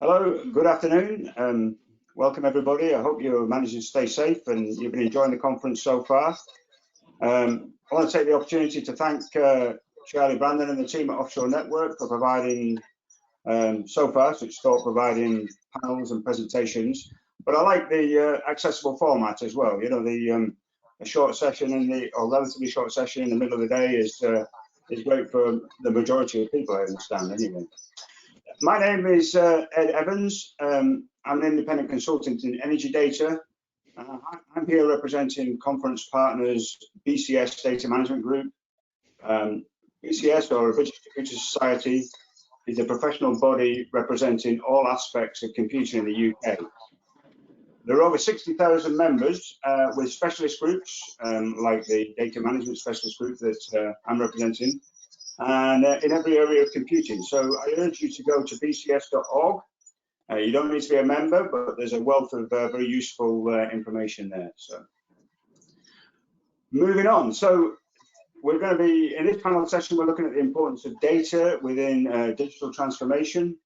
Hello, good afternoon. Welcome everybody. I hope you're managing to stay safe and you've been enjoying the conference so far. I want to take the opportunity to thank Charlie Brandon and the team at Offshore Network for providing providing panels and presentations. But I like the accessible format as well. You know, a short session or relatively short session in the middle of the day is great for the majority of people, I understand, anyway. My name is Ed Evans. I'm an independent consultant in energy data. I'm here representing conference partners BCS Data Management Group. BCS, or British Computer Society, is a professional body representing all aspects of computing in the UK. There are over 60,000 members with specialist groups like the data management specialist group that I'm representing, and in every area of computing. So I urge you to go to bcs.org. You don't need to be a member, but there's a wealth of very useful information there. So moving on. So we're going to be, in this panel session, we're looking at the importance of data within digital transformation.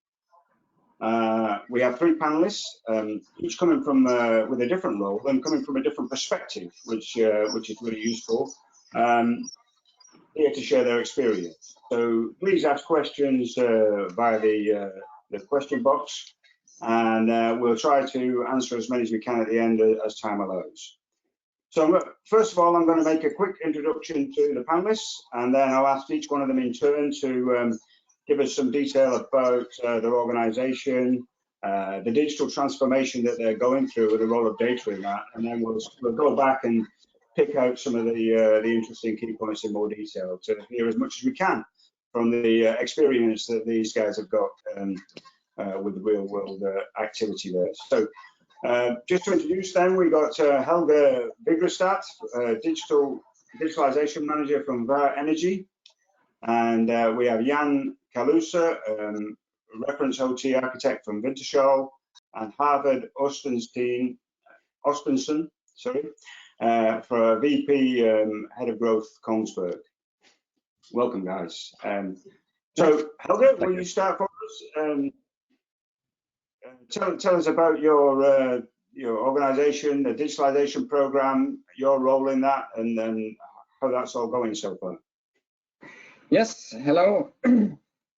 We have three panelists, each coming from with a different role and coming from a different perspective, which is really useful. Here to share their experience. So please ask questions via the question box, and we'll try to answer as many as we can at the end as time allows. So first of all, I'm going to make a quick introduction to the panelists, and then I'll ask each one of them in turn to give us some detail about their organisation, the digital transformation that they're going through with the role of data in that, and then we'll go back and pick out some of the interesting key points in more detail to hear as much as we can from the experience that these guys have got with the real world activity there. So just to introduce them, we got Helge Vigrestad, Digitalization Manager from Var Energi, and we have Kaluza, Reference OT Architect from Wintershall, and Haavard Oestensen, for a VP Head of Growth Kongsberg. Welcome, guys. So Helge, will you start for us? Tell us about your organisation, the digitalization program, your role in that, and then how that's all going so far. Yes, hello.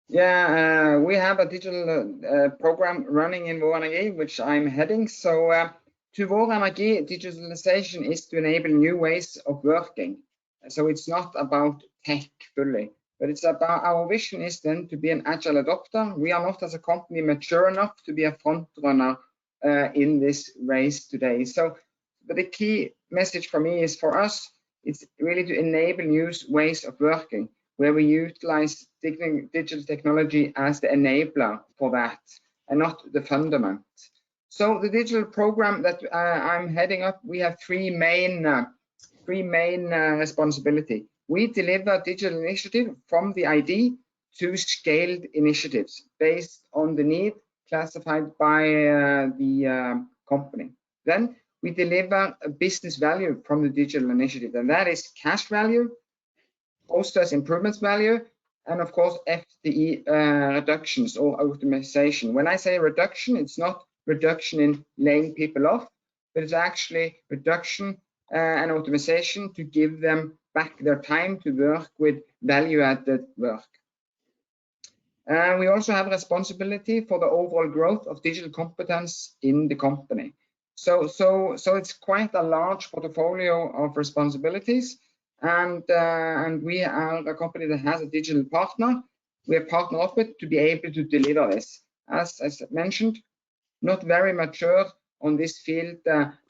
Yeah, we have a digital program running in Var Energi, which I'm heading. So to Var Energi, digitalization is to enable new ways of working. So it's not about tech fully, but it's about, our vision is then to be an agile adopter. We are not as a company mature enough to be a front runner in this race today. So but the key message for me is, for us, it's really to enable new ways of working, where we utilize digital technology as the enabler for that and not the fundament. So the digital program that I'm heading up, we have three main responsibility. We deliver digital initiative from the ID to scaled initiatives based on the need classified by the company. Then we deliver a business value from the digital initiative, and that is cash value, process improvements value, and of course FTE reductions or optimization. When I say reduction, it's not reduction in laying people off, but it's actually reduction and optimization to give them back their time to work with value-added work. We also have responsibility for the overall growth of digital competence in the company. So it's quite a large portfolio of responsibilities, and we are a company that has a digital partner. We are partnered up with to be able to deliver this. As mentioned, not very mature on this field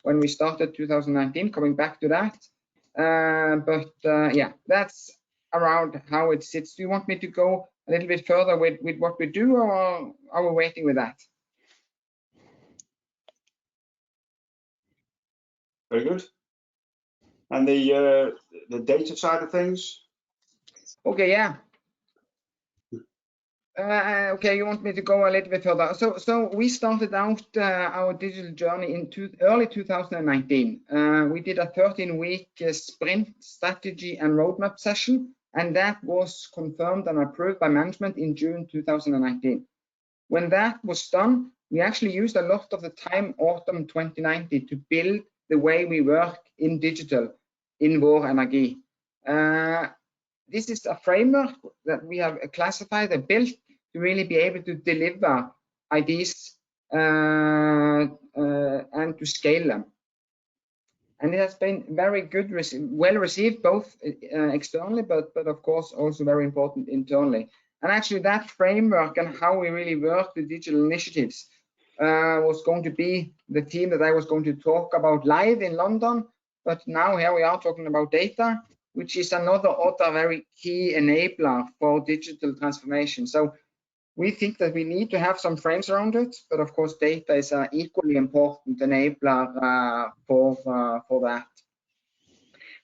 when we started 2019, coming back to that. Yeah, that's around how it sits. Do you want me to go a little bit further with what we do, or are we waiting with that? Very good. And the data side of things? Okay, yeah. Okay, you want me to go a little bit further. So we started out our digital journey in early 2019. We did a 13-week sprint strategy and roadmap session, and that was confirmed and approved by management in June 2019. When that was done, we actually used a lot of the time autumn 2019 to build the way we work in digital in Var Energi. This is a framework that we have classified and built to really be able to deliver ideas and to scale them. And it has been very good, well received, both externally, but of course also very important internally. And actually that framework and how we really work with digital initiatives was going to be the theme that I was going to talk about live in London. But now here we are talking about data, which is another very key enabler for digital transformation. So we think that we need to have some frames around it, but of course data is an equally important enabler for that.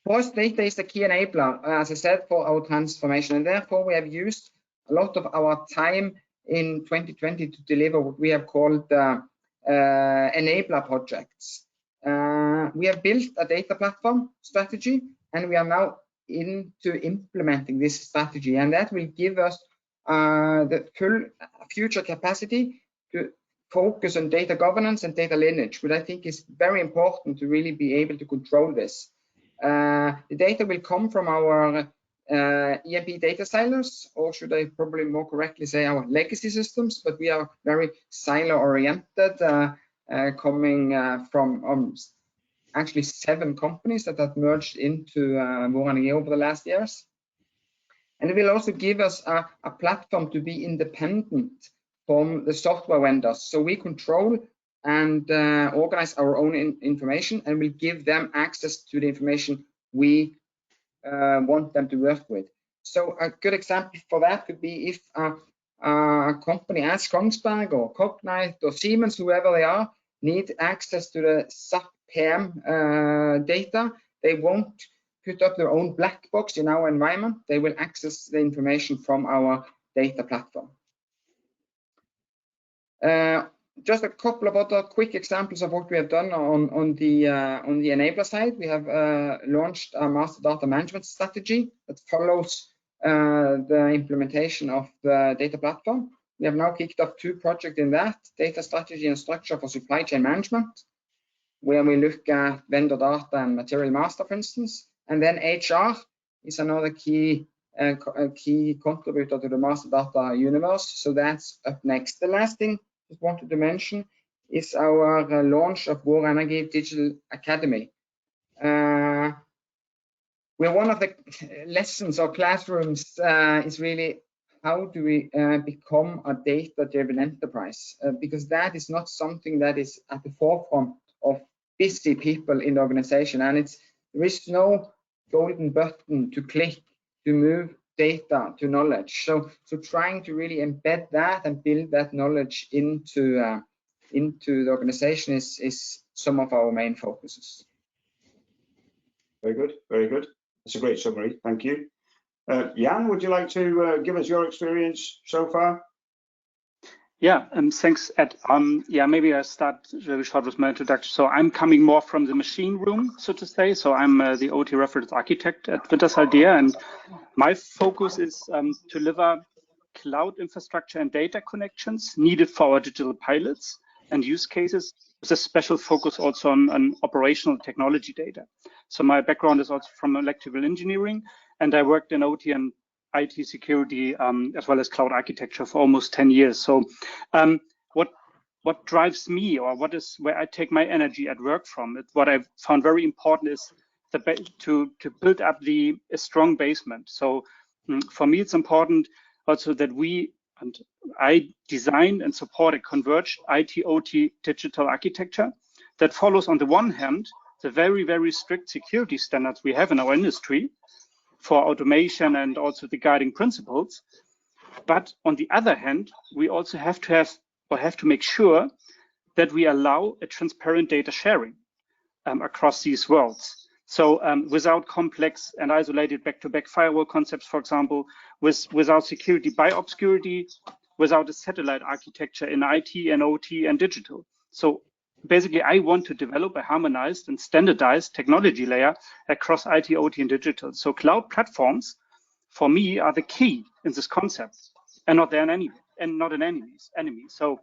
For us, data is the key enabler, as I said, for our transformation, and therefore we have used a lot of our time in 2020 to deliver what we have called enabler projects. We have built a data platform strategy, and we are now into implementing this strategy, and that will give us the full future capacity to focus on data governance and data lineage, which I think is very important to really be able to control this. The data will come from our EMP data silos, or should I probably more correctly say our legacy systems, but we are very silo oriented, coming from actually 7 companies that have merged into Var Energi over the last years. And it will also give us a platform to be independent from the software vendors. So we control and organize our own information, and will give them access to the information we want them to work with. So a good example for that could be if a company as Kongsberg or Cognite or Siemens, whoever they are, need access to the SAP PM data. They won't put up their own black box in our environment. They will access the information from our data platform. Just a couple of other quick examples of what we have done on the enabler side. We have launched a master data management strategy that follows the implementation of the data platform. We have now kicked off 2 projects in that: data strategy and structure for supply chain management, where we look at vendor data and material master, for instance. And then HR is another key contributor to the master data universe. So that's up next. The last thing I wanted to mention is our launch of Var Energi Digital Academy. Where one of the lessons or classrooms is really how do we become a data-driven enterprise? Because that is not something that is at the forefront of busy people in the organization, and there is no golden button to click to move data to knowledge. So trying to really embed that and build that knowledge into the organization is some of our main focuses. Very good, very good. That's a great summary. Thank you. Jan, would you like to give us your experience so far? Yeah, thanks, Ed. Yeah, maybe I start really short with my introduction. So I'm coming more from the machine room, so to say. So I'm the OT reference architect at Wintershall Dea, and my focus is to deliver cloud infrastructure and data connections needed for our digital pilots and use cases, with a special focus also on operational technology data. So my background is also from electrical engineering, and I worked in OT and IT security as well as cloud architecture for almost 10 years. So what drives me, or what is where I take my energy at work from, what I've found very important is to build up a strong basement. So for me, it's important also that I design and support a converged IT/OT digital architecture that follows, on the one hand, the very, very strict security standards we have in our industry for automation and also the guiding principles. But on the other hand, we also have to make sure that we allow a transparent data sharing across these worlds. So without complex and isolated back-to-back firewall concepts, for example, without security by obscurity, without a satellite architecture in IT and OT and digital. So basically, I want to develop a harmonized and standardized technology layer across IT, OT, and digital. So cloud platforms, for me, are the key in this concept, and not an enemy. So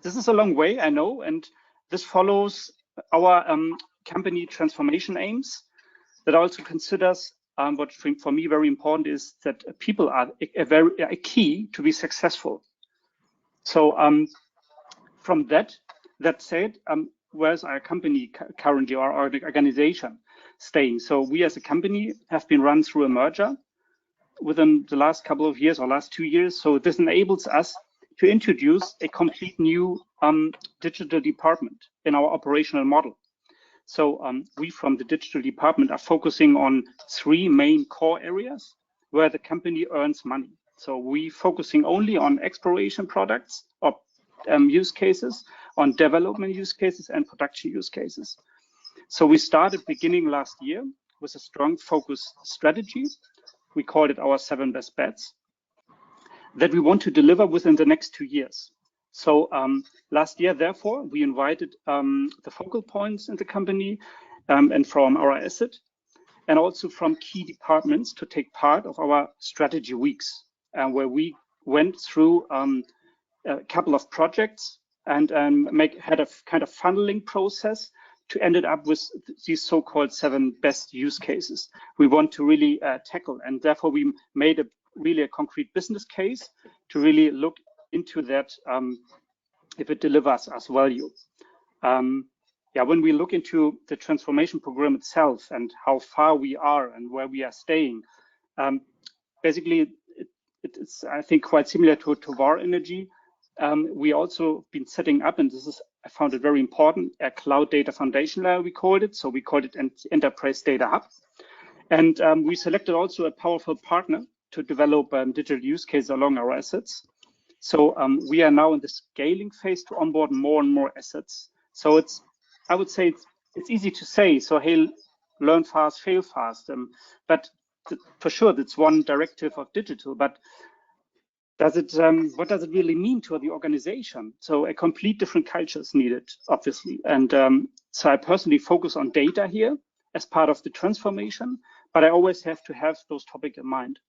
this is a long way, I know, and this follows our company transformation aims that also considers what for me very important is that people are a key to be successful. So from that said, where's our company currently, or our organization staying? So we as a company have been run through a merger within the last couple of years or last 2 years. So this enables us to introduce a complete new digital department in our operational model. So we from the digital department are focusing on 3 main core areas where the company earns money. So we focusing only on exploration products or use cases, on development use cases and production use cases. So we started beginning last year with a strong focus strategy. We called it our 7 best bets that we want to deliver within the next 2 years. So last year, therefore, we invited the focal points in the company and from our asset and also from key departments to take part of our strategy weeks, where we went through a couple of projects and had a kind of funneling process to end it up with these so-called 7 best use cases we want to really tackle. And therefore, we made really a concrete business case to really look into that if it delivers us value. When we look into the transformation program itself and how far we are and where we are staying, basically it's I think quite similar to Var Energi. We also been setting up, and this is I found it very important, a cloud data foundation layer we called it. So we called it an enterprise data hub, and we selected also a powerful partner to develop digital use cases along our assets. So we are now in the scaling phase to onboard more and more assets. So I would say it's easy to say, so hey, learn fast, fail fast. But for sure, that's one directive of digital. But what does it really mean to the organization? So a complete different culture is needed, obviously. And so I personally focus on data here as part of the transformation, but I always have to have those topics in mind.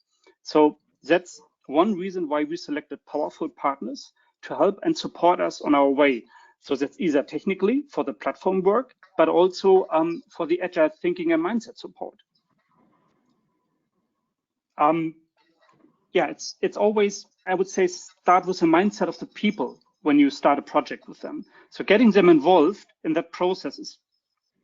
So that's one reason why we selected powerful partners to help and support us on our way. So that's either technically for the platform work, but also for the agile thinking and mindset support. It's always, I would say, start with the mindset of the people when you start a project with them. So getting them involved in that process is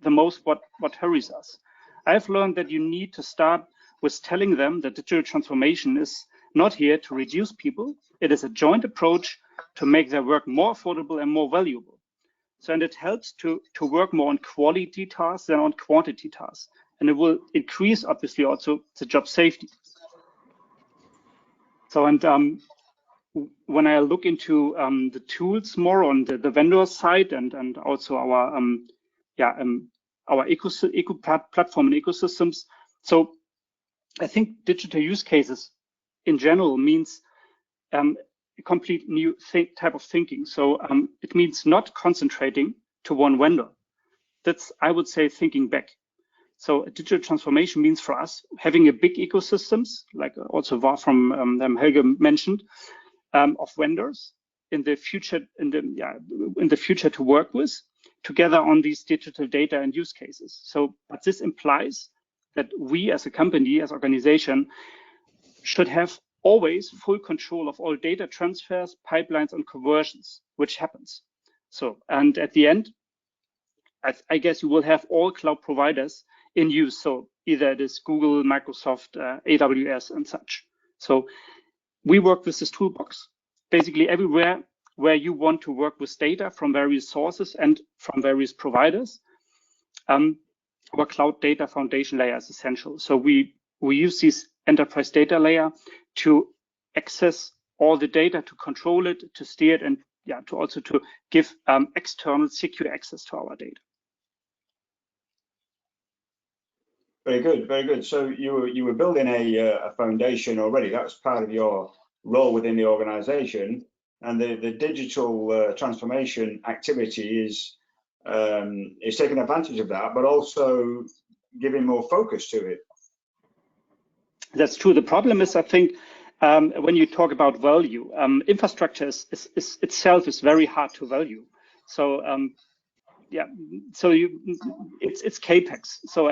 the most what hurries us. I've learned that you need to start with telling them that digital transformation is not here to reduce people. It is a joint approach to make their work more affordable and more valuable. So, and it helps to work more on quality tasks than on quantity tasks. And it will increase, obviously, also the job safety. So, and when I look into the tools more on the vendor side and also our platform and ecosystems. So I think digital use cases in general means a complete new type of thinking. So it means not concentrating to one vendor. That's, I would say, thinking back. So digital transformation means for us having a big ecosystems, like also Var from Helge mentioned, of vendors in the future to work with together on these digital data and use cases. So, but this implies that we as a company, as organization, should have always full control of all data transfers, pipelines, and conversions, which happens. So, and at the end, I guess you will have all cloud providers in use. So either it is Google, Microsoft, AWS, and such. So we work with this toolbox, basically everywhere where you want to work with data from various sources and from various providers. Our cloud data foundation layer is essential. So we use this enterprise data layer to access all the data, to control it, to steer it, and to also to give external secure access to our data. Very good, very good. So you were building a foundation already. That was part of your role within the organization, and the digital transformation activity is taking advantage of that, but also giving more focus to it. That's true. The problem is, I think, when you talk about value, infrastructure itself is very hard to value. So yeah, so it's capex. So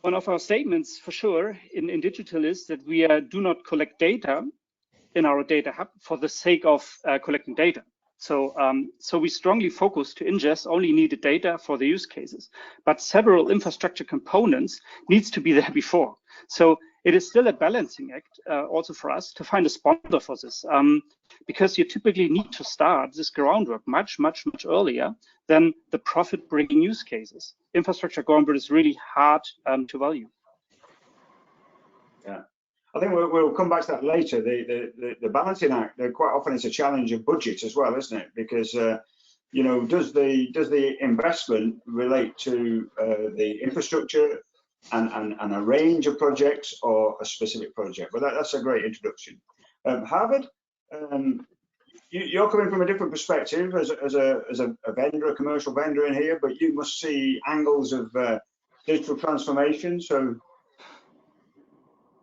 one of our statements for sure in digital is that we do not collect data in our data hub for the sake of collecting data. So we strongly focus to ingest only needed data for the use cases, but several infrastructure components needs to be there before. So it is still a balancing act also for us to find a sponsor for this, because you typically need to start this groundwork much earlier than the profit-bringing use cases. Infrastructure groundwork is really hard to value. Yeah. I think we'll come back to that later. The balancing act, quite often it's a challenge of budget as well, isn't it? Because you know, does the investment relate to the infrastructure and a range of projects or a specific project? But that's a great introduction. Haavard, you're coming from a different perspective as a vendor, a commercial vendor in here, but you must see angles of digital transformation. So.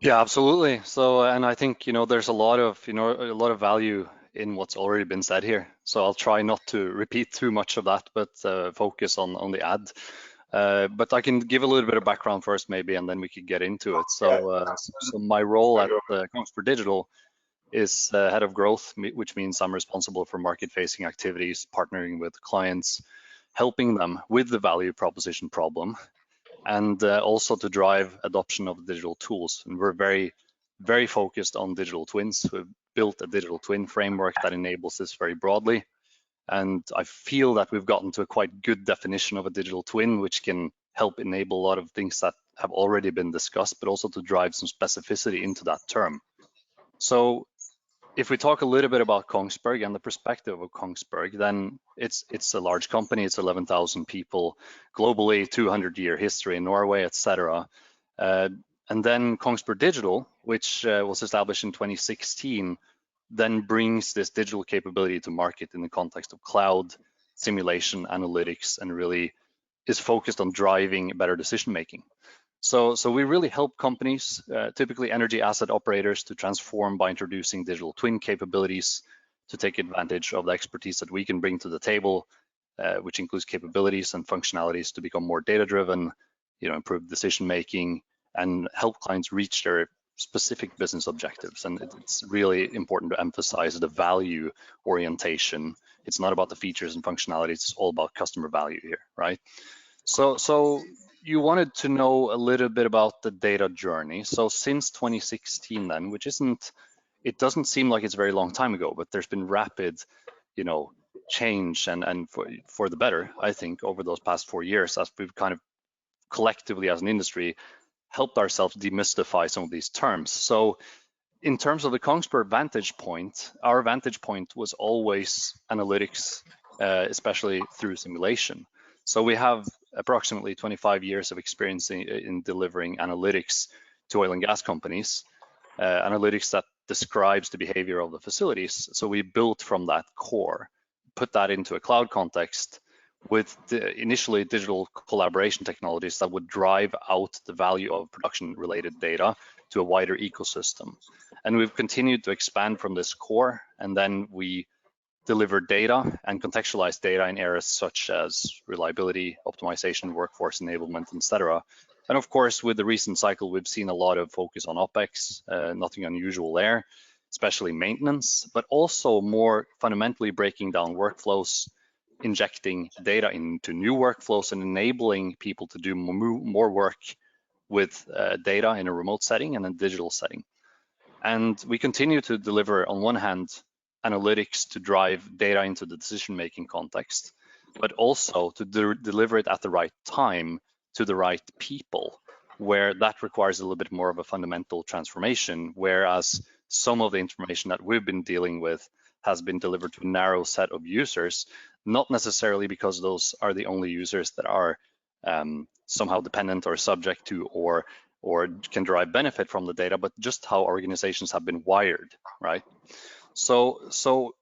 Yeah, absolutely. So, and I think, you know, there's a lot of value in what's already been said here. So I'll try not to repeat too much of that, but focus on the ad. But I can give a little bit of background first, maybe, and then we could get into it. So, so my role at Kongsberg Digital is head of growth, which means I'm responsible for market-facing activities, partnering with clients, helping them with the value proposition problem, and also to drive adoption of digital tools. And we're very focused on digital twins. We've built a digital twin framework that enables this very broadly. And I feel that we've gotten to a quite good definition of a digital twin, which can help enable a lot of things that have already been discussed, but also to drive some specificity into that term. So if we talk a little bit about Kongsberg and the perspective of Kongsberg, then it's a large company. It's 11,000 people globally, 200-year history in Norway, etc. And then Kongsberg Digital, which was established in 2016, then brings this digital capability to market in the context of cloud, simulation, analytics, and really is focused on driving better decision making. So we really help companies, typically energy asset operators, to transform by introducing digital twin capabilities to take advantage of the expertise that we can bring to the table, which includes capabilities and functionalities to become more data-driven, you know, improve decision making, and help clients reach their specific business objectives. And it's really important to emphasize the value orientation. It's not about the features and functionalities. It's all about customer value here, right? So you wanted to know a little bit about the data journey. So since 2016 then, which it doesn't seem like it's a very long time ago, but there's been rapid, you know, change and for the better, I think, over those past 4 years, as we've kind of collectively as an industry helped ourselves demystify some of these terms. So in terms of the Kongsberg vantage point, our vantage point was always analytics, especially through simulation. So we have approximately 25 years of experience in delivering analytics to oil and gas companies, analytics that describes the behavior of the facilities. So we built from that core, put that into a cloud context with initially digital collaboration technologies that would drive out the value of production-related data to a wider ecosystem. And we've continued to expand from this core, and then we deliver data and contextualize data in areas such as reliability, optimization, workforce enablement, etc. And of course, with the recent cycle, we've seen a lot of focus on OpEx, nothing unusual there, especially maintenance, but also more fundamentally breaking down workflows, injecting data into new workflows and enabling people to do more work with data in a remote setting and a digital setting. And we continue to deliver, on one hand, analytics to drive data into the decision-making context, but also to deliver it at the right time to the right people, where that requires a little bit more of a fundamental transformation, whereas some of the information that we've been dealing with has been delivered to a narrow set of users, not necessarily because those are the only users that are somehow dependent or subject to or can derive benefit from the data, but just how organizations have been wired, right? So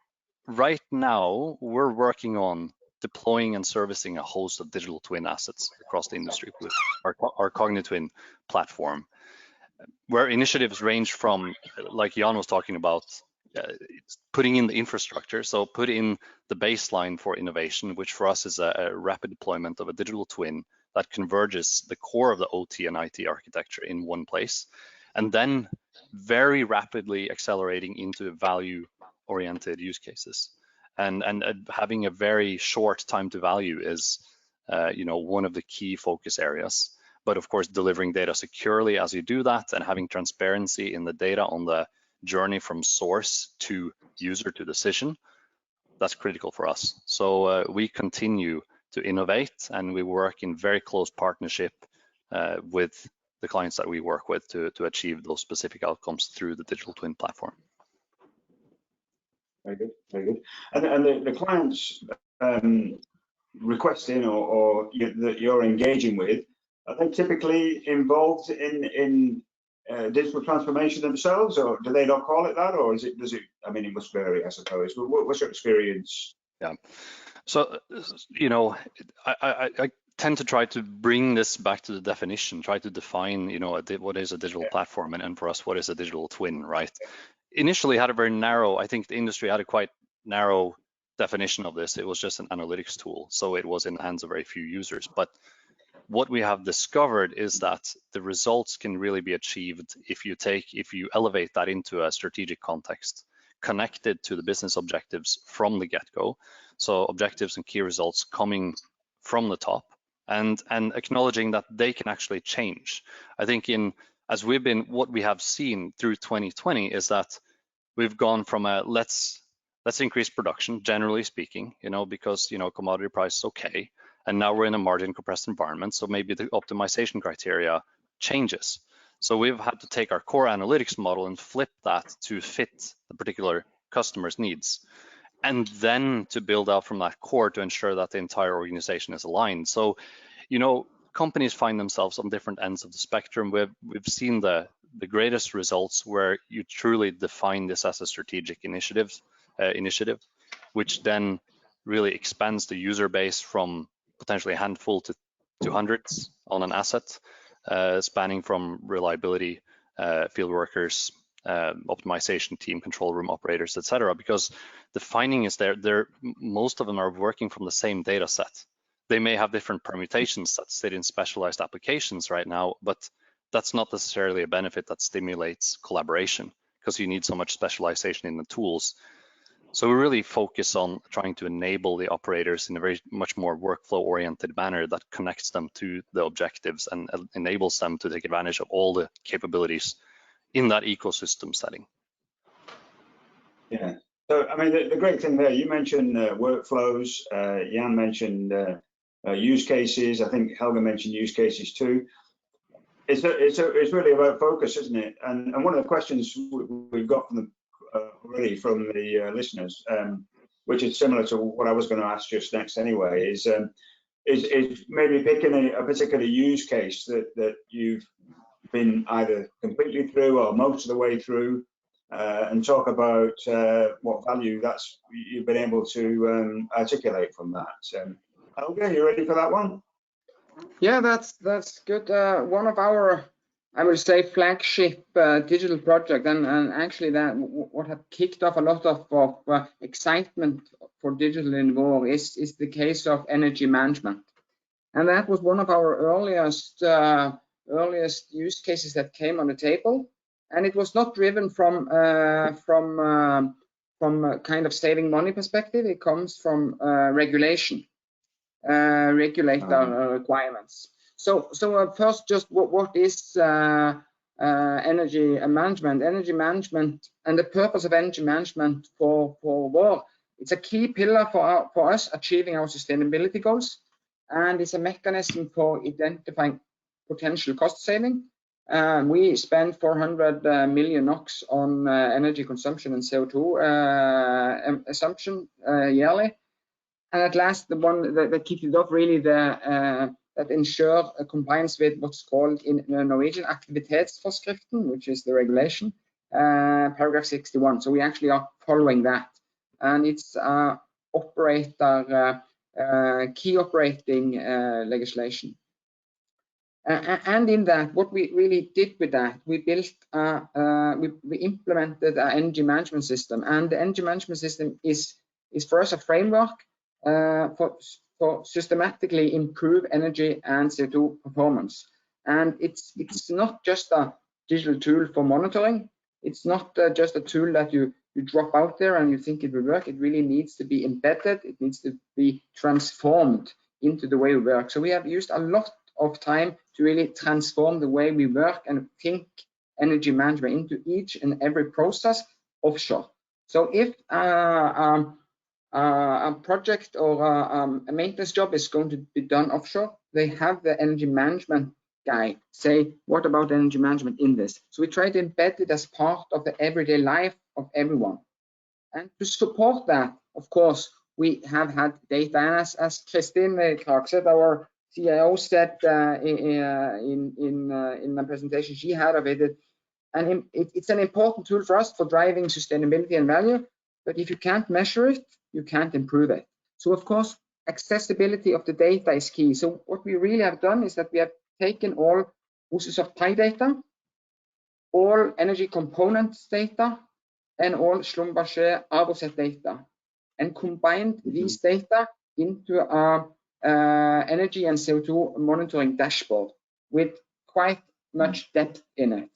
right now we're working on deploying and servicing a host of digital twin assets across the industry with our Cognitwin platform. where initiatives range from, like Jan was talking about, putting in the infrastructure, so put in the baseline for innovation, which for us is a rapid deployment of a digital twin that converges the core of the OT and IT architecture in one place, and then very rapidly accelerating into value-oriented use cases. And having a very short time to value is one of the key focus areas. But of course, delivering data securely as you do that, and having transparency in the data on the journey from source to user to decision, that's critical for us. So we continue to innovate, and we work in very close partnership with the clients that we work with to achieve those specific outcomes through the digital twin platform. Very good, very good. And the clients requesting that you're engaging with, are they typically involved in digital transformation themselves, or do they not call it that, or does it? I mean, it must vary, I suppose. But what's your experience? Yeah. So I tend to try to bring this back to the definition, try to define, what is a digital platform, and for us, what is a digital twin, right? Initially had a very narrow, I think the industry had a quite narrow definition of this. It was just an analytics tool, so it was in the hands of very few users. But what we have discovered is that the results can really be achieved if you elevate that into a strategic context, connected to the business objectives from the get-go. So objectives and key results coming from the top, and acknowledging that they can actually change. I think what we have seen through 2020 is that we've gone from a let's increase production, generally speaking, because commodity price is okay, and now we're in a margin compressed environment, so maybe the optimization criteria changes. So we've had to take our core analytics model and flip that to fit the particular customer's needs, and then to build out from that core to ensure that the entire organization is aligned. So, companies find themselves on different ends of the spectrum. We've seen the greatest results where you truly define this as a strategic initiative, which then really expands the user base from potentially a handful to hundreds on an asset, spanning from reliability, field workers, optimization team, control room operators, etc. Because the finding is most of them are working from the same data set. They may have different permutations that sit in specialized applications right now, but that's not necessarily a benefit that stimulates collaboration, because you need so much specialization in the tools. So we really focus on trying to enable the operators in a very much more workflow-oriented manner that connects them to the objectives and enables them to take advantage of all the capabilities in that ecosystem setting. Yeah. So, I mean, the great thing there, you mentioned workflows, Jan mentioned use cases. I think Helge mentioned use cases too. It's really about focus, isn't it? And one of the questions we've got from already from the listeners, which is similar to what I was going to ask just next anyway, is maybe picking a particular use case that you've been either completely through or most of the way through, and talk about what value you've been able to articulate from that. Helge, you ready for that one? Yeah, that's good. One of our, I would say, flagship digital project, and actually that what had kicked off a lot of excitement for digital in Var is the case of energy management, and that was one of our earliest use cases that came on the table, and it was not driven from a kind of saving money perspective. It comes from regulation, regulator requirements. So first, just what is energy management? Energy management and the purpose of energy management for Var, it's a key pillar for us achieving our sustainability goals, and it's a mechanism for identifying potential cost saving. We spend 400 million NOK on energy consumption and CO2 assumption yearly. And at last, the one that kicked it off really that ensure compliance with what's called in Norwegian aktivitetsforskriften, which is the regulation, paragraph 61. So we actually are following that, and it's key operating legislation. And in that, what we really did with that, we built, we implemented an energy management system, and the energy management system is for us a framework for systematically improve energy and CO2 performance. And it's not just a digital tool for monitoring. It's not just a tool that you drop out there and you think it will work. It really needs to be embedded. It needs to be transformed into the way we work. So we have used a lot of time to really transform the way we work and think energy management into each and every process offshore. So if a project or a maintenance job is going to be done offshore, they have the energy management guy say, what about energy management in this? So we try to embed it as part of the everyday life of everyone. And to support that, of course, we have had data. And as Kristin Clark said, our CIO said in the presentation she had of it, and it's an important tool for us for driving sustainability and value. But if you can't measure it, you can't improve it. So of course, accessibility of the data is key. So what we really have done is that we have taken all uses of tie data, all energy components data, and all Schlumberger Arboset data, and combined these data into our energy and CO2 monitoring dashboard with quite much depth in it.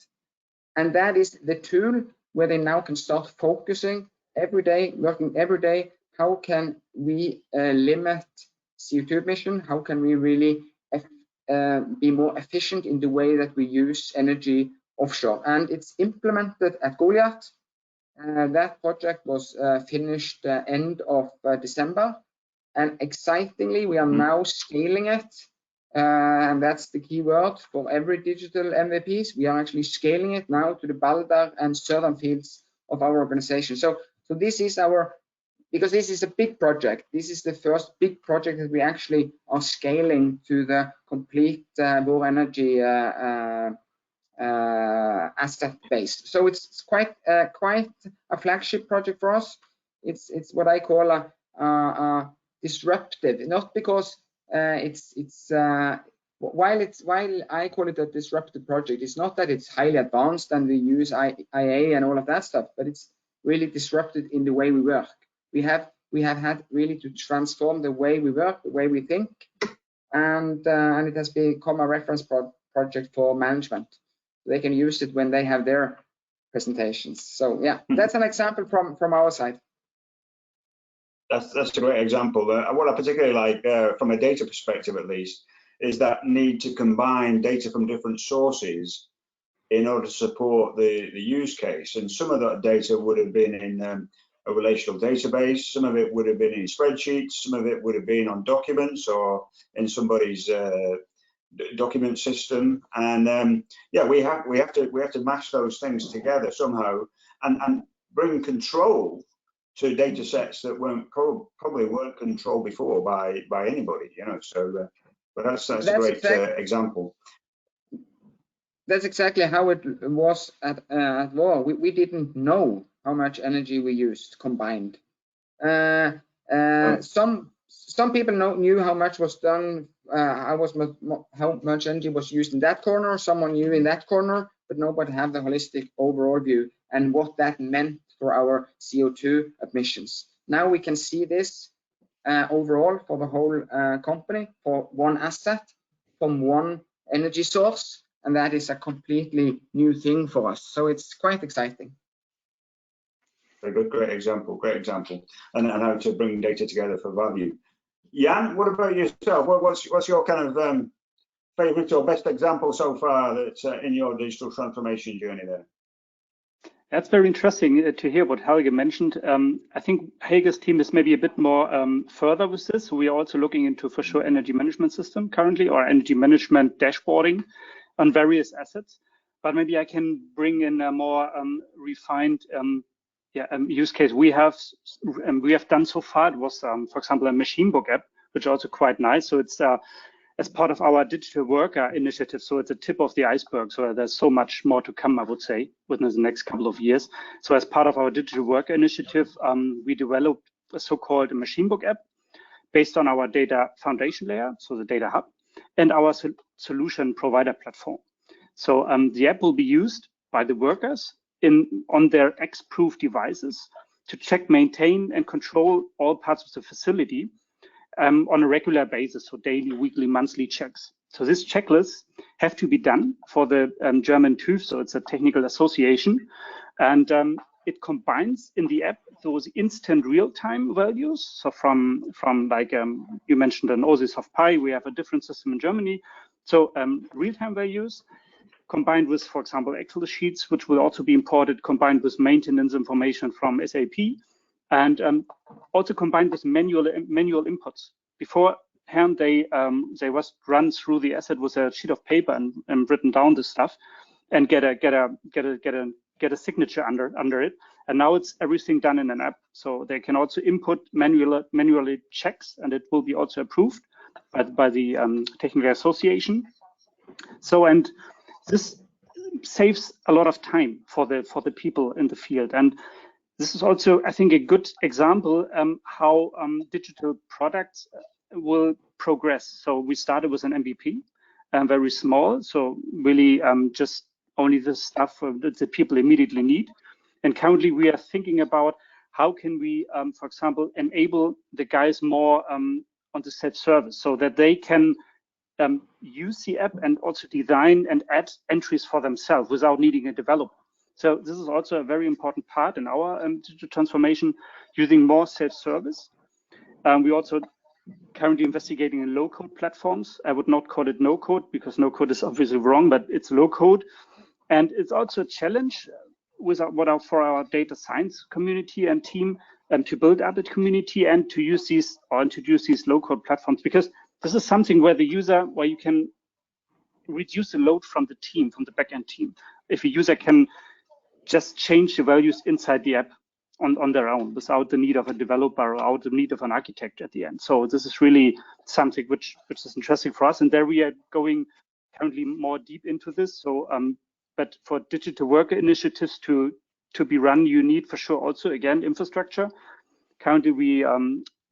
And that is the tool where they now can start focusing every day, working every day. How can we limit CO2 emission? How can we really be more efficient in the way that we use energy offshore? And it's implemented at Goliath. That project was finished end of December. And excitingly, we are now scaling it. And that's the key word for every digital MVPs. We are actually scaling it now to the Balder and southern fields of our organization. So this is our, because this is a big project. This is the first big project that we actually are scaling to the complete Var Energi asset base. So it's quite a flagship project for us. It's what I call a disruptive, not because while I call it a disruptive project, it's not that it's highly advanced and we use IA and all of that stuff, but it's really disrupted in the way we work. We have had really to transform the way we work, the way we think, and it has become a reference project for management. They can use it when they have their presentations. So yeah, that's an example from our side. That's a great example. What I particularly like from a data perspective, at least, is that need to combine data from different sources in order to support the use case. And some of that data would have been in a relational database, some of it would have been in spreadsheets, some of it would have been on documents or in somebody's document system. And yeah, we have to mash those things together somehow and bring control to data sets that probably weren't controlled before by anybody, you know. So but that's a great example. That's exactly how it was at Var. We didn't know how much energy we used combined. Some people knew how much was done, how much energy was used in that corner. Someone knew in that corner, but nobody had the holistic overall view and what that meant for our CO2 emissions. Now we can see this overall for the whole company, for one asset from one energy source, and that is a completely new thing for us. So it's quite exciting. Very good, great example, and how to bring data together for value. Jan, what about yourself? What's your kind of favorite or best example so far that's in your digital transformation journey there? That's very interesting to hear what Helge mentioned. I think Helge's team is maybe a bit more further with this. We are also looking into, for sure, energy management system currently, or energy management dashboarding on various assets. But maybe I can bring in a more refined use case we have done so far. It was, for example, a machine book app, which is also quite nice. So it's as part of our digital worker initiative. So it's a tip of the iceberg. So there's so much more to come, I would say, within the next couple of years. So as part of our digital worker initiative, we developed a so-called machine book app based on our data foundation layer, so the data hub, and our solution provider platform. So the app will be used by the workers on their X-proof devices to check, maintain, and control all parts of the facility on a regular basis, so daily, weekly, monthly checks. So these checklists have to be done for the German TÜV, so it's a technical association, and it combines in the app those instant real-time values. So from like you mentioned an OSIS of Pi, we have a different system in Germany. So real-time values combined with, for example, Excel sheets, which will also be imported, combined with maintenance information from SAP, and also combined with manual inputs. Beforehand, they was run through the asset with a sheet of paper and written down this stuff, and get a signature under it. And now it's everything done in an app, so they can also input manually checks, and it will be also approved by the technical association. So, and this saves a lot of time for the people in the field. And this is also, I think, a good example how digital products will progress. So we started with an MVP, very small, so really just only the stuff that the people immediately need. And currently we are thinking about how can we, for example, enable the guys more on the self-service, so that they can use the app and also design and add entries for themselves without needing a developer. So this is also a very important part in our digital transformation, using more self-service. We're also currently investigating in low-code platforms. I would not call it no-code, because no-code is obviously wrong, but it's low-code. And it's also a challenge for our data science community and team to build up a community and to use these or introduce these low-code platforms, because this is something where you can reduce the load from the team, from the backend team. If a user can just change the values inside the app on their own, without the need of a developer or without the need of an architect at the end. So this is really something which is interesting for us, and there we are going currently more deep into this. So, but for digital worker initiatives to be run, you need for sure also, again, infrastructure. Currently we are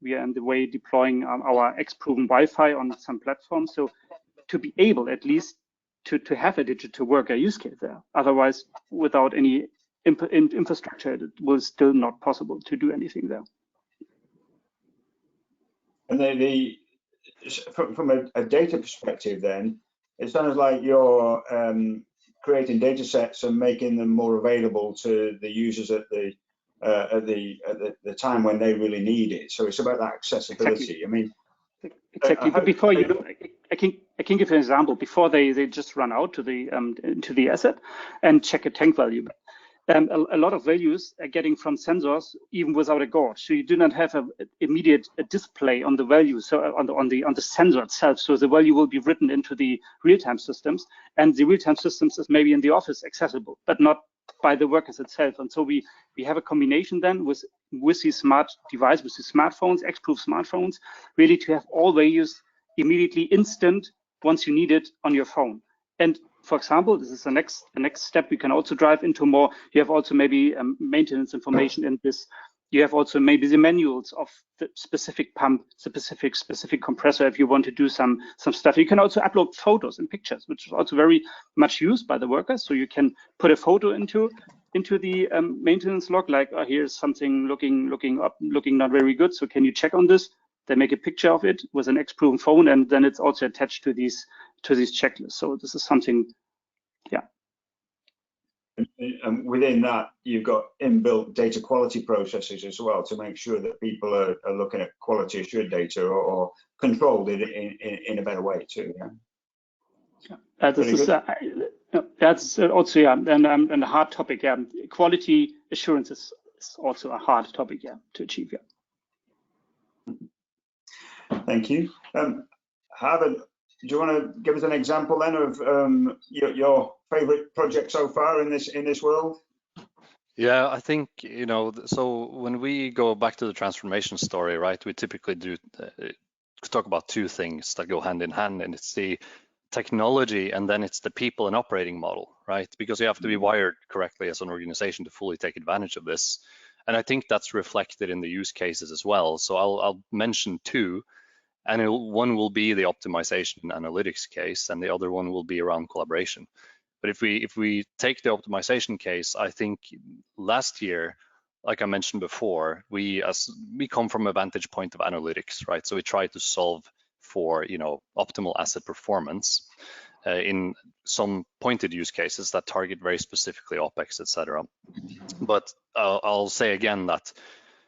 in the way deploying our X-proven Wi-Fi on some platforms. So to be able at least to have a digital worker use case there. Otherwise, without any infrastructure, it will still not possible to do anything there. And from a data perspective, then it sounds like you're creating data sets and making them more available to the users at the time when they really need it. So it's about that accessibility. Exactly. I mean, exactly. But before I can give an example. Before they just run out to the asset and check a tank value. A lot of values are getting from sensors even without a gauge, so you do not have an immediate display on the value, so on the sensor itself. So the value will be written into the real-time systems, and the real-time systems is maybe in the office accessible, but not by the workers itself. And so we have a combination then with these smart devices, with these smartphones, X-proof smartphones, really to have all values immediately instant once you need it on your phone. And for example, this is the next step. We can also drive into more. You have also maybe maintenance information in this. You have also maybe the manuals of the specific pump, specific compressor. If you want to do some stuff, you can also upload photos and pictures, which is also very much used by the workers. So you can put a photo into the maintenance log, like, oh, here's something looking not very good. So can you check on this? They make a picture of it with an X-proven phone, and then it's also attached to these checklists. So this is something, yeah. And within that, you've got inbuilt data quality processes as well to make sure that people are looking at quality assured data or controlled in a better way too. Yeah. That's also, yeah, and a hard topic. Yeah, quality assurance is also a hard topic, yeah, to achieve. Yeah. Thank you. Haavard, do you want to give us an example then of your favorite project so far in this world? Yeah, I think, so when we go back to the transformation story, right, we typically do talk about two things that go hand in hand, and it's the technology and then it's the people and operating model, right? Because you have to be wired correctly as an organization to fully take advantage of this. And I think that's reflected in the use cases as well. So I'll mention two. And one will be the optimization analytics case, and the other one will be around collaboration. But if we take the optimization case, I think last year, like I mentioned before, we come from a vantage point of analytics, right? So we try to solve for optimal asset performance in some pointed use cases that target very specifically OpEx, etc. But I'll say again that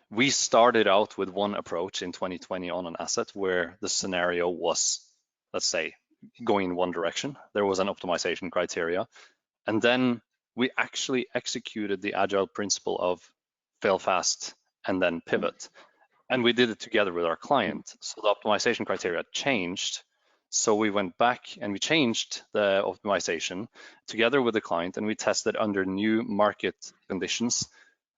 we started out with one approach in 2020 on an asset where the scenario was, let's say, going in one direction. There was an optimization criteria. And then we actually executed the agile principle of fail fast and then pivot. And we did it together with our client. So the optimization criteria changed. So we went back and we changed the optimization together with the client, and we tested under new market conditions.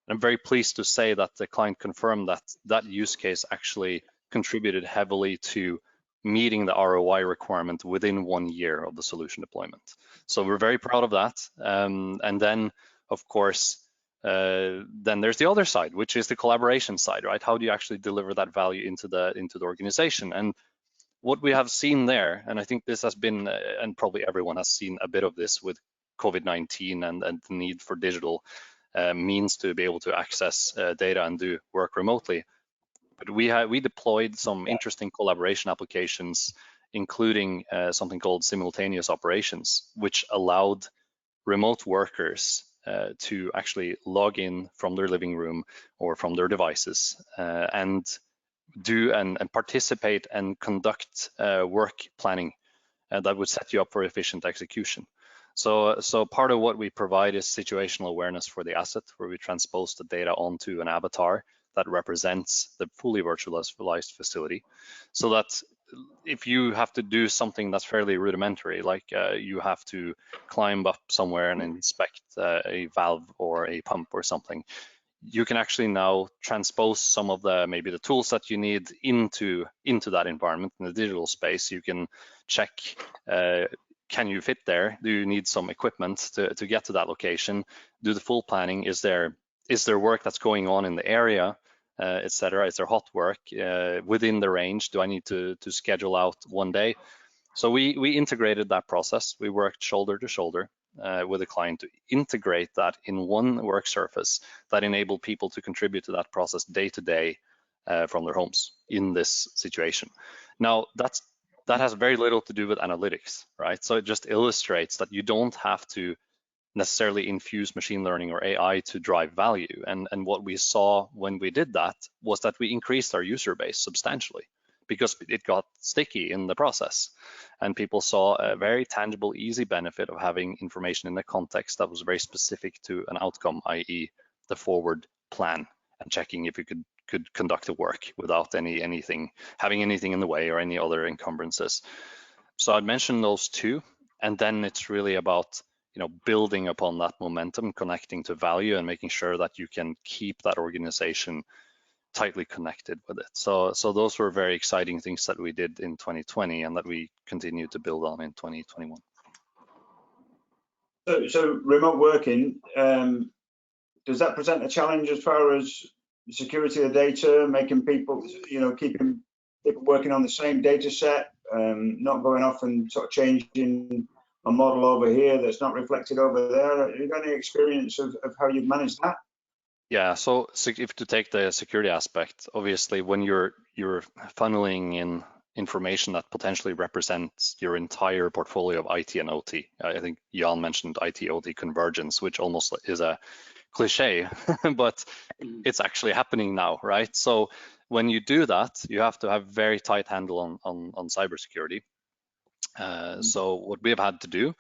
I'm very pleased to say that the client confirmed that that use case actually contributed heavily to meeting the ROI requirement within 1 year of the solution deployment. So we're very proud of that. And then, of course, then there's the other side, which is the collaboration side, right? How do you actually deliver that value into the organization? And what we have seen there, and I think this has been, and probably everyone has seen a bit of this with COVID-19 and the need for digital means to be able to access data and do work remotely. But we deployed some interesting collaboration applications, including something called simultaneous operations, which allowed remote workers to actually log in from their living room or from their devices and do and participate and conduct work planning that would set you up for efficient execution. So part of what we provide is situational awareness for the asset, where we transpose the data onto an avatar that represents the fully virtualized facility, so that if you have to do something that's fairly rudimentary, like you have to climb up somewhere and inspect a valve or a pump or something, you can actually now transpose some of maybe the tools that you need into that environment in the digital space. You can check, can you fit there? Do you need some equipment to get to that location? Do the full planning. Is there work that's going on in the area, etc.? Is there hot work within the range? Do I need to schedule out 1 day? So we integrated that process. We worked shoulder to shoulder with the client to integrate that in one work surface that enabled people to contribute to that process day to day from their homes in this situation. Now, that has very little to do with analytics, right? So it just illustrates that you don't have to necessarily infuse machine learning or AI to drive value. And what we saw when we did that was that we increased our user base substantially, because it got sticky in the process. And people saw a very tangible, easy benefit of having information in the context that was very specific to an outcome, i.e. the forward plan, and checking if you could conduct the work without having anything in the way or any other encumbrances. So I'd mention those two, and then it's really about building upon that momentum, connecting to value, and making sure that you can keep that organization tightly connected with it. So those were very exciting things that we did in 2020 and that we continue to build on in 2021. So remote working, does that present a challenge as far as the security of the data, making people, keeping people working on the same data set, not going off and sort of changing a model over here that's not reflected over there? Have you got any experience of how you've managed that? Yeah, so if to take the security aspect, obviously when you're funneling in information that potentially represents your entire portfolio of IT and OT, I think Jan mentioned IT-OT convergence, which almost is a cliche, but it's actually happening now, right? So when you do that, you have to have very tight handle on cybersecurity. So what we have had to do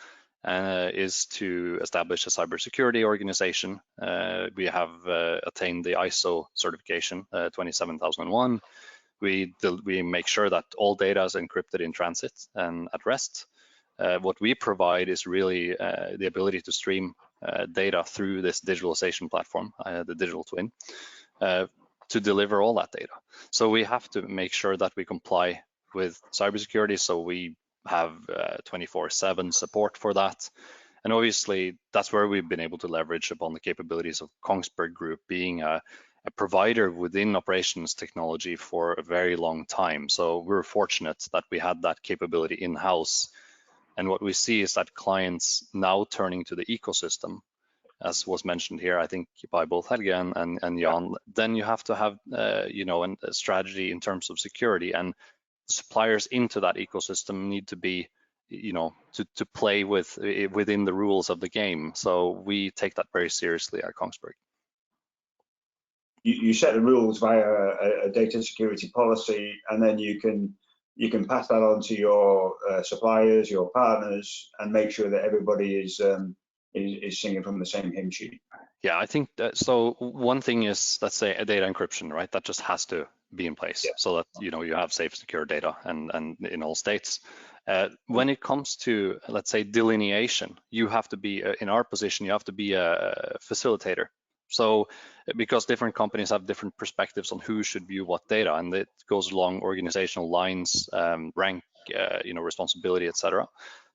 is to establish a cybersecurity organization. We have attained the ISO certification 27001. We make sure that all data is encrypted in transit and at rest. What we provide is really the ability to stream data through this digitalization platform, the digital twin, to deliver all that data. So we have to make sure that we comply with cybersecurity. So we have 24/7 support for that. And obviously that's where we've been able to leverage upon the capabilities of Kongsberg Group being a provider within operations technology for a very long time. So we're fortunate that we had that capability in-house. And what we see is that clients now turning to the ecosystem, as was mentioned here, I think by both Helge and Jan, then you have to have, you know, a strategy in terms of security, and suppliers into that ecosystem need to be, you know, to play within the rules of the game. So we take that very seriously at Kongsberg. You set the rules via a data security policy, and then you can pass that on to your suppliers, your partners, and make sure that everybody is singing from the same hymn sheet. Yeah, I think that, so one thing is, let's say, a data encryption, right? That just has to be in place, yeah, so that, you know, you have safe, secure data and in all states. When it comes to, let's say, delineation, you have to be, in our position, you have to be a facilitator. So because different companies have different perspectives on who should view what data, and it goes along organizational lines, rank, you know, responsibility, etc.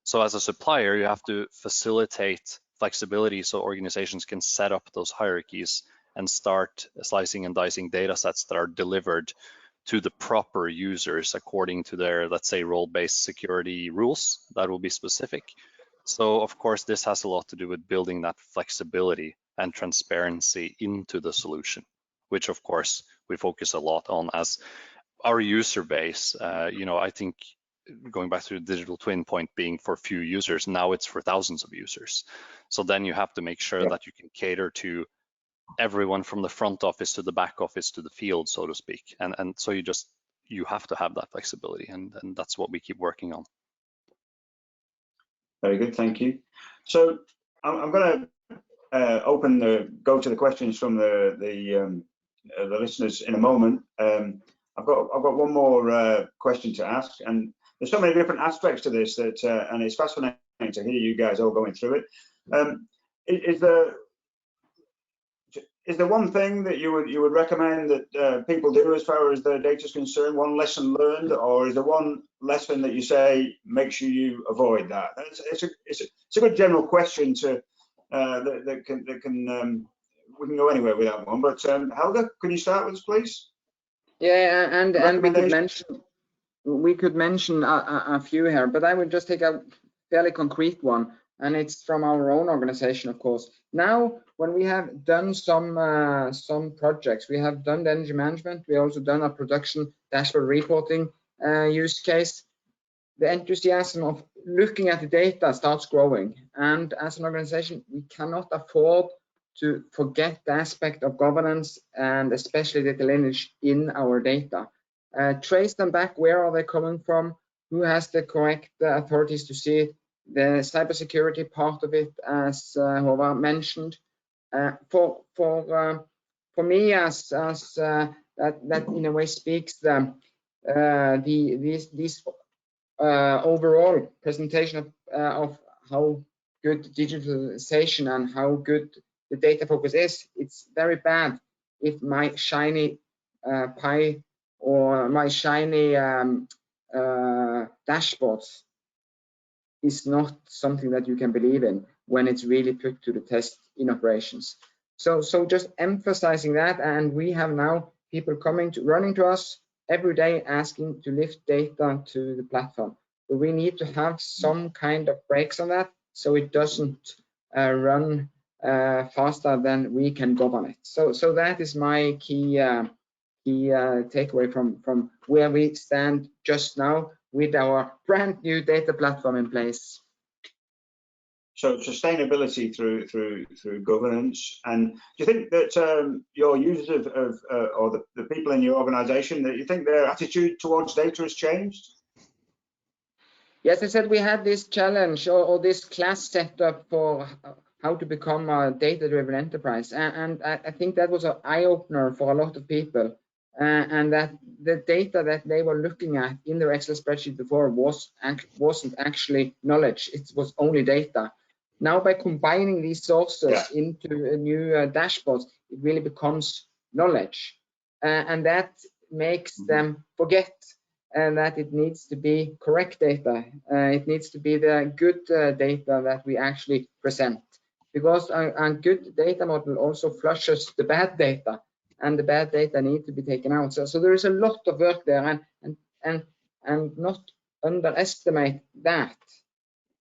So as a supplier, you have to facilitate flexibility so organizations can set up those hierarchies and start slicing and dicing data sets that are delivered to the proper users according to their, let's say, role-based security rules that will be specific. So of course, this has a lot to do with building that flexibility and transparency into the solution, which of course we focus a lot on as our user base. You know, I think going back to the digital twin point being for few users, now it's for thousands of users. So then you have to make sure, yeah, that you can cater to everyone from the front office to the back office to the field, so to speak. And so you have to have that flexibility, and that's what we keep working on. Very good, thank you. So I'm going to go to the questions from the listeners in a moment. I've got one more question to ask, and there's so many different aspects to this that, and it's fascinating to hear you guys all going through it. Is there one thing that you would recommend that people do as far as the data is concerned? One lesson learned, or is there one lesson that you say make sure you avoid that? It's a good general question to that can we can go anywhere with that one. But Helge, can you start with us, please? Yeah, and we could mention a few here, but I would just take a fairly concrete one, and it's from our own organization, of course. Now, when we have done some projects, we have done the energy management, we also done a production dashboard reporting use case. The enthusiasm of looking at the data starts growing, and as an organization, we cannot afford to forget the aspect of governance and especially data lineage in our data. Trace them back. Where are they coming from? Who has the correct authorities to see it? The cybersecurity part of it, as Haavard mentioned. For me, as that in a way speaks this overall presentation of how good digitalization and how good the data focus is. It's very bad if my shiny pie or my shiny dashboards is not something that you can believe in when it's really put to the test in operations. So just emphasizing that, and we have now people running to us every day asking to lift data to the platform. But we need to have some kind of brakes on that so it doesn't run faster than we can govern it. So that is my key takeaway from where we stand just now with our brand new data platform in place. So sustainability through governance. And do you think that your users or the people in your organization, that you think their attitude towards data has changed? Yes, I said we had this challenge or this class set up for how to become a data-driven enterprise, and I think that was an eye-opener for a lot of people, and that the data that they were looking at in their Excel spreadsheet before wasn't actually knowledge; it was only data. Now, by combining these sources into a new dashboards, it really becomes knowledge, and that makes them forget that it needs to be correct data. It needs to be the good data that we actually present, because a good data model also flushes the bad data, and the bad data need to be taken out. So there is a lot of work there, and not underestimate that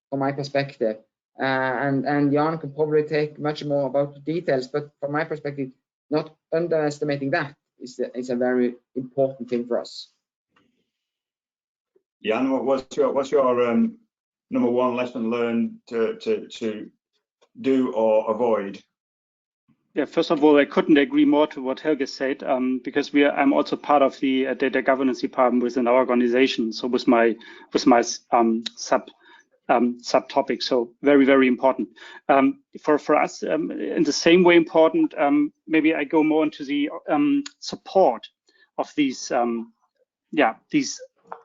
from my perspective. And Jan can probably take much more about the details, but from my perspective, not underestimating that is a very important thing for us. Jan, what's your number one lesson learned to do or avoid? Yeah, first of all, I couldn't agree more to what Helge said, because I'm also part of the data governance department within our organization. So with my subtopic, so very, very important. For us, in the same way important, maybe I go more into the support of these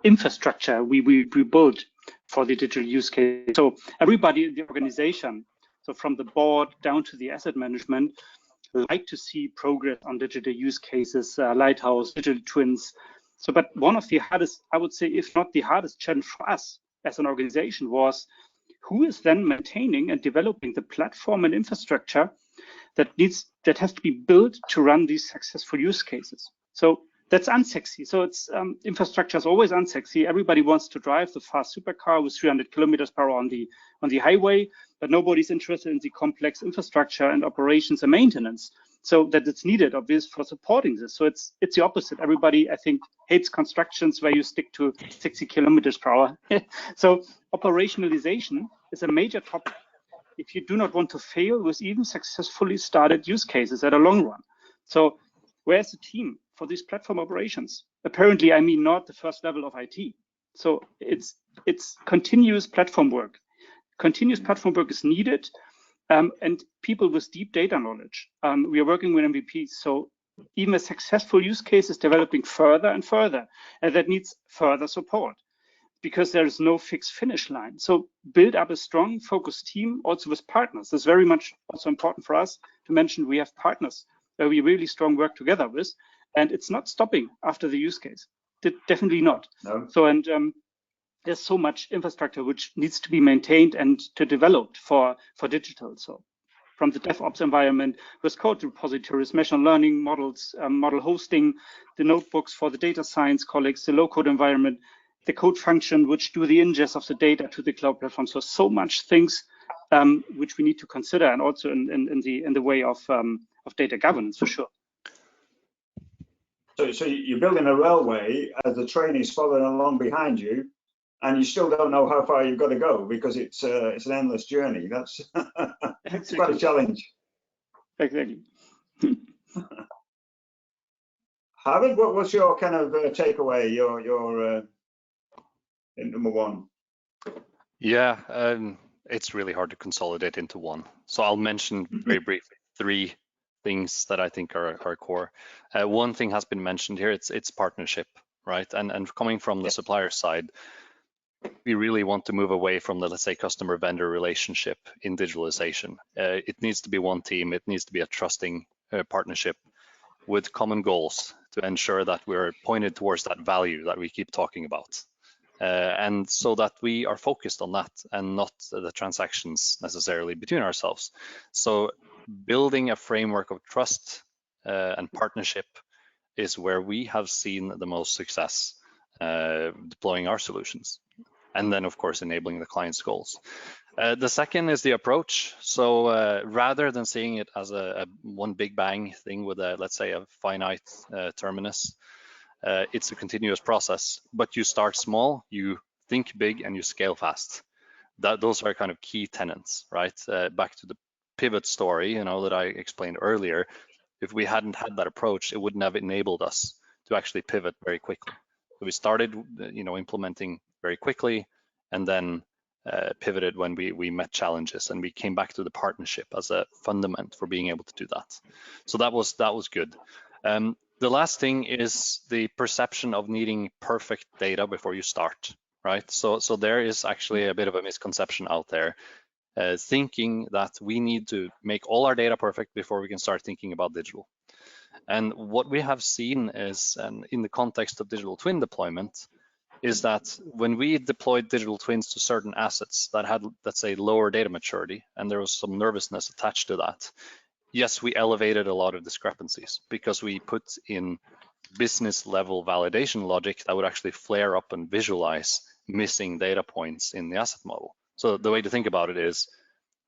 infrastructure we built for the digital use case. So everybody in the organization, so from the board down to the asset management, like to see progress on digital use cases, Lighthouse, digital twins. So, but one of the hardest, I would say, if not the hardest challenge for us as an organization was who is then maintaining and developing the platform and infrastructure that has to be built to run these successful use cases. So that's unsexy. So it's infrastructure is always unsexy. Everybody wants to drive the fast supercar with 300 kilometers per hour on the highway, but nobody's interested in the complex infrastructure and operations and maintenance. So that it's needed, obviously, for supporting this. So it's the opposite. Everybody, I think, hates constructions where you stick to 60 kilometers per hour. So operationalization is a major topic if you do not want to fail with even successfully started use cases at a long run. So where's the team for these platform operations? Apparently, I mean, not the first level of IT. So it's continuous platform work. Continuous platform work is needed, and people with deep data knowledge. We are working with MVPs, so even a successful use case is developing further and further, and that needs further support because there is no fixed finish line. So build up a strong, focused team also with partners. That's very much also important for us to mention. We have partners where we really strong work together with, and it's not stopping after the use case. Definitely not. No. So, and there's so much infrastructure which needs to be maintained and to develop for digital. So from the DevOps environment with code repositories, machine learning models, model hosting, the notebooks for the data science colleagues, the low-code environment, the code function which do the ingest of the data to the cloud platform. So much things which we need to consider, and also in the way of data governance for sure. So you're building a railway as the train is following along behind you, and you still don't know how far you've got to go because it's an endless journey. That's it's quite a challenge. Exactly. Haavard, what's your kind of takeaway? Your number one? Yeah, it's really hard to consolidate into one. So I'll mention very briefly 3 things that I think are core. One thing has been mentioned here. It's partnership, right? And coming from the supplier side, we really want to move away from the, let's say, customer-vendor relationship in digitalization. It needs to be one team. It needs to be a trusting partnership with common goals to ensure that we're pointed towards that value that we keep talking about. And so that we are focused on that and not the transactions necessarily between ourselves. So building a framework of trust and partnership is where we have seen the most success deploying our solutions. And then, of course, enabling the client's goals. The second is the approach. So rather than seeing it as a one big bang thing with a, let's say, a finite terminus, it's a continuous process, but you start small, you think big, and you scale fast. Those are kind of key tenets, right? Back to the pivot story, that I explained earlier. If we hadn't had that approach, it wouldn't have enabled us to actually pivot very quickly. So we started, implementing very quickly, and then pivoted when we met challenges, and we came back to the partnership as a fundament for being able to do that. So that was good. The last thing is the perception of needing perfect data before you start, right? So there is actually a bit of a misconception out there, thinking that we need to make all our data perfect before we can start thinking about digital. And what we have seen is, and in the context of digital twin deployment, is that when we deployed digital twins to certain assets that had, let's say, lower data maturity, and there was some nervousness attached to that, yes, we elevated a lot of discrepancies because we put in business level validation logic that would actually flare up and visualize missing data points in the asset model. So the way to think about it is,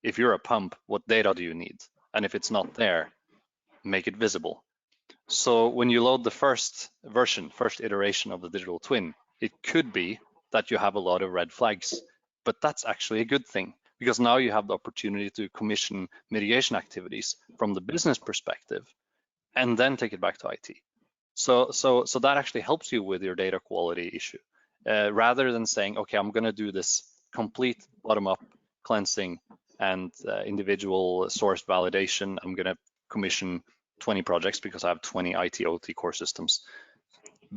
if you're a pump, what data do you need? And if it's not there, make it visible. So when you load the first iteration of the digital twin, it could be that you have a lot of red flags, but that's actually a good thing, because now you have the opportunity to commission mitigation activities from the business perspective and then take it back to IT. So that actually helps you with your data quality issue, rather than saying, okay, I'm going to do this complete bottom-up cleansing and individual source validation. I'm going to commission 20 projects because I have 20 IT OT core systems.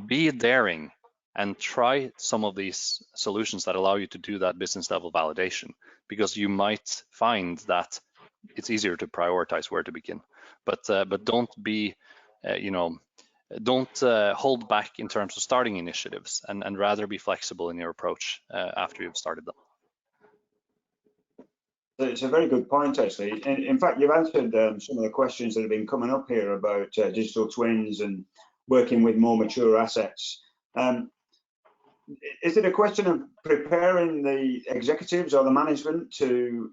Be daring and try some of these solutions that allow you to do that business level validation, because you might find that it's easier to prioritize where to begin. But don't be, don't hold back in terms of starting initiatives, and rather be flexible in your approach after you've started them. It's a very good point, actually. In fact, you've answered some of the questions that have been coming up here about digital twins and working with more mature assets. Is it a question of preparing the executives or the management to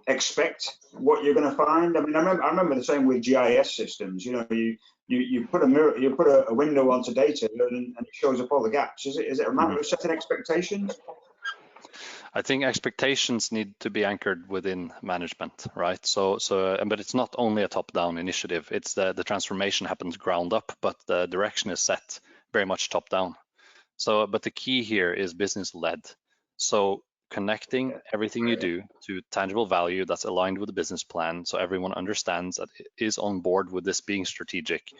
expect what you're going to find? I mean, I remember the same with GIS systems. You know, you put a window onto data and it shows up all the gaps. Is it a matter of setting expectations? I think expectations need to be anchored within management, right? But it's not only a top-down initiative. It's the transformation happens ground up, but the direction is set very much top-down. But the key here is business-led. So connecting everything you do to tangible value that's aligned with the business plan, so everyone understands that it is on board with this being strategic.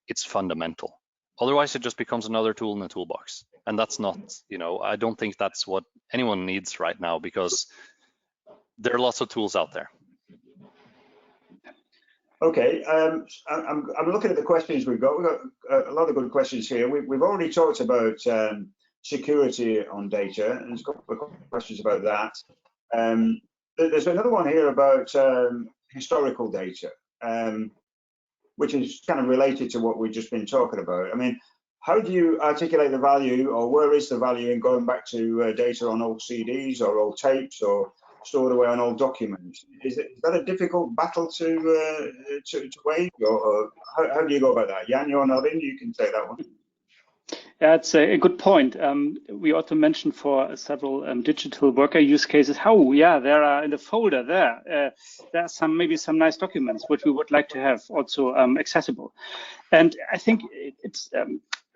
It's fundamental. Otherwise, it just becomes another tool in the toolbox. And that's not, I don't think that's what anyone needs right now, because there are lots of tools out there. Okay, I'm looking at the questions we've got. We've got a lot of good questions here. We've already talked about security on data, and there's a couple of questions about that. There's another one here about historical data, which is kind of related to what we've just been talking about. I mean, how do you articulate the value, or where is the value in going back to data on old CDs or old tapes or stored away on old documents? Is that a difficult battle to wage, or how do you go about that? Jan, you're nodding, you can take that one. Yeah, it's a good point. We also mentioned for several digital worker use cases how, yeah, there are in the folder there are maybe some nice documents which we would like to have also accessible. And I think it's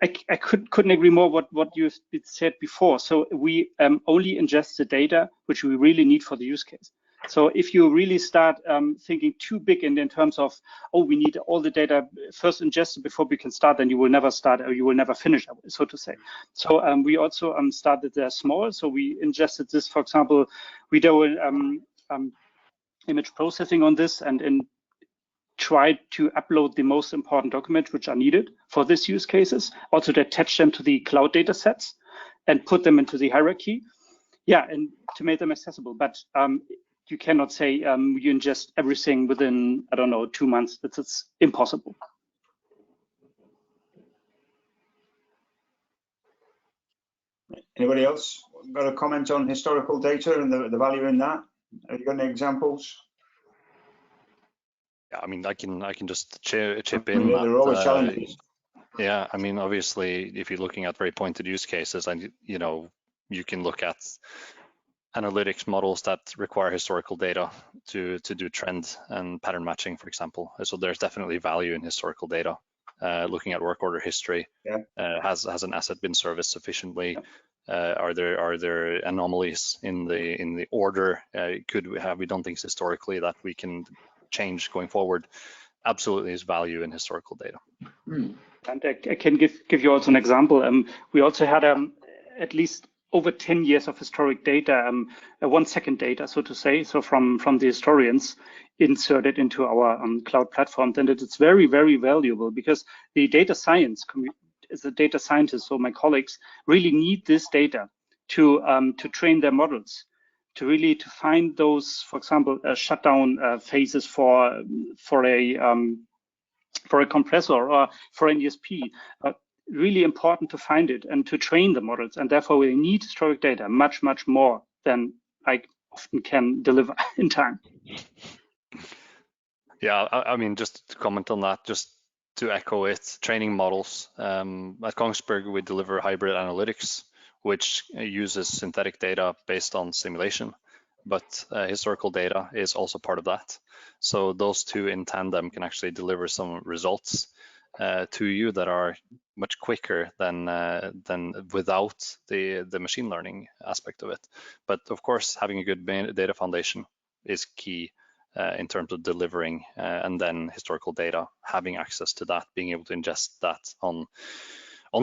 I couldn't agree more what you said before. So we only ingest the data which we really need for the use case. So if you really start thinking too big in terms of, oh, we need all the data first ingested before we can start, then you will never start, or you will never finish, so to say. So we also started there small. So we ingested this, for example, we do image processing on this and tried to upload the most important documents which are needed for this use cases, also to attach them to the cloud data sets and put them into the hierarchy. Yeah, and to make them accessible. But you cannot say you ingest everything within, I don't know, 2 months. It's impossible. Anybody else got a comment on historical data and the value in that? Have you got any examples? Yeah, I mean, I can just chip in. There are always challenges. Yeah, I mean, obviously, if you're looking at very pointed use cases, and you can look at analytics models that require historical data to do trend and pattern matching, for example. So there's definitely value in historical data. Looking at work order history, has an asset been serviced sufficiently? Are there anomalies in the order? Have we done things historically that we can change going forward? Absolutely, is value in historical data. And I can give you also an example. We also had at least over 10 years of historic data, 1 second data, so to say, so from the historians inserted into our cloud platform. And it's very, very valuable, because the data science, as a data scientist, so my colleagues really need this data to train their models, really find those, for example, shutdown phases for a compressor or for an ESP. Really important to find it and to train the models, and therefore we need historic data much more than I often can deliver in time. Yeah, I mean, just to comment on that, just to echo it, training models. At Kongsberg, we deliver hybrid analytics, which uses synthetic data based on simulation, but historical data is also part of that. So those two in tandem can actually deliver some results to you that are much quicker than without the machine learning aspect of it. But of course, having a good data foundation is key in terms of delivering, and then historical data, having access to that, being able to ingest that on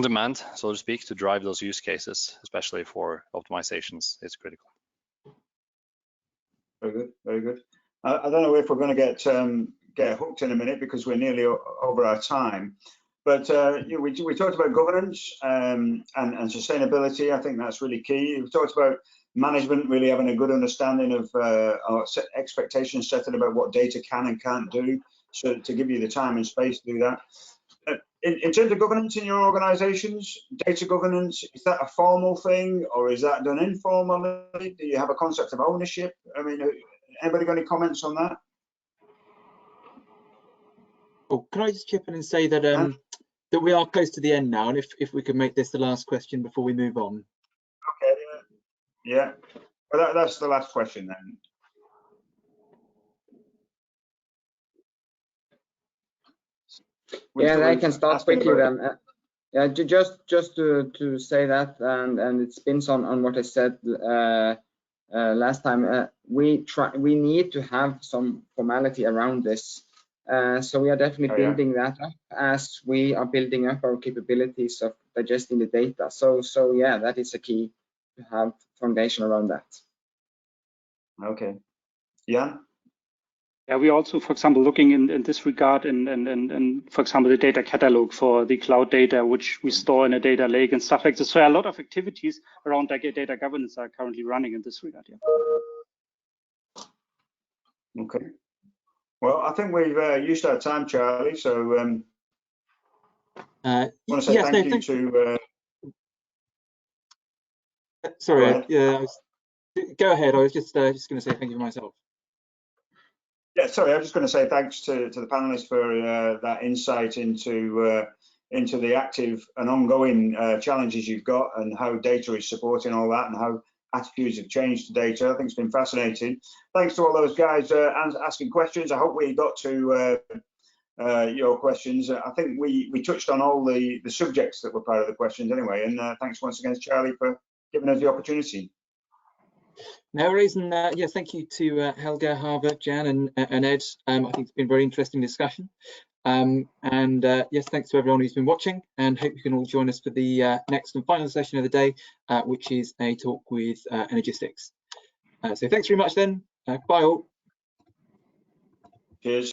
demand, so to speak, to drive those use cases, especially for optimizations, is critical. Very good, very good. I don't know if we're going to get hooked in a minute because we're nearly over our time. But you know, we talked about governance and sustainability. I think that's really key. We talked about management really having a good understanding of our expectations setting about what data can and can't do, so to give you the time and space to do that. In terms of governance in your organizations, data governance, is that a formal thing or is that done informally? Do you have a concept of ownership? I mean, anybody got any comments on that? Oh, can I just chip in and say that that we are close to the end now, and if we could make this the last question before we move on. Okay. Yeah. Well, that's the last question then. Yeah, I can start quickly then. Yeah, just to say that, and it spins on what I said last time. We need to have some formality around this. So we are definitely building that up as we are building up our capabilities of digesting the data. So yeah, that is a key to have foundation around that. Okay. Yeah. Yeah, we also, for example, looking in this regard and for example, the data catalog for the cloud data, which we store in a data lake and stuff like this. So a lot of activities around data governance are currently running in this regard. Yeah. Okay. Well, I think we've used our time, Charlie. So I want to say yes, thank you to. Sorry, go ahead. I was just going to say thank you for myself. Yeah, sorry, I was just going to say thanks to the panelists for that insight into the active and ongoing challenges you've got and how data is supporting all that and how attitudes have changed to data. I think it's been fascinating. Thanks to all those guys asking questions. I hope we got to your questions. I think we touched on all the subjects that were part of the questions anyway. And thanks once again, Charlie, for giving us the opportunity. No reason. Yes, thank you to Helge, Haavard, Jan, and Ed. I think it's been a very interesting discussion. Yes, thanks to everyone who's been watching, and hope you can all join us for the next and final session of the day, which is a talk with Energistics. So thanks very much then. Bye all. Cheers.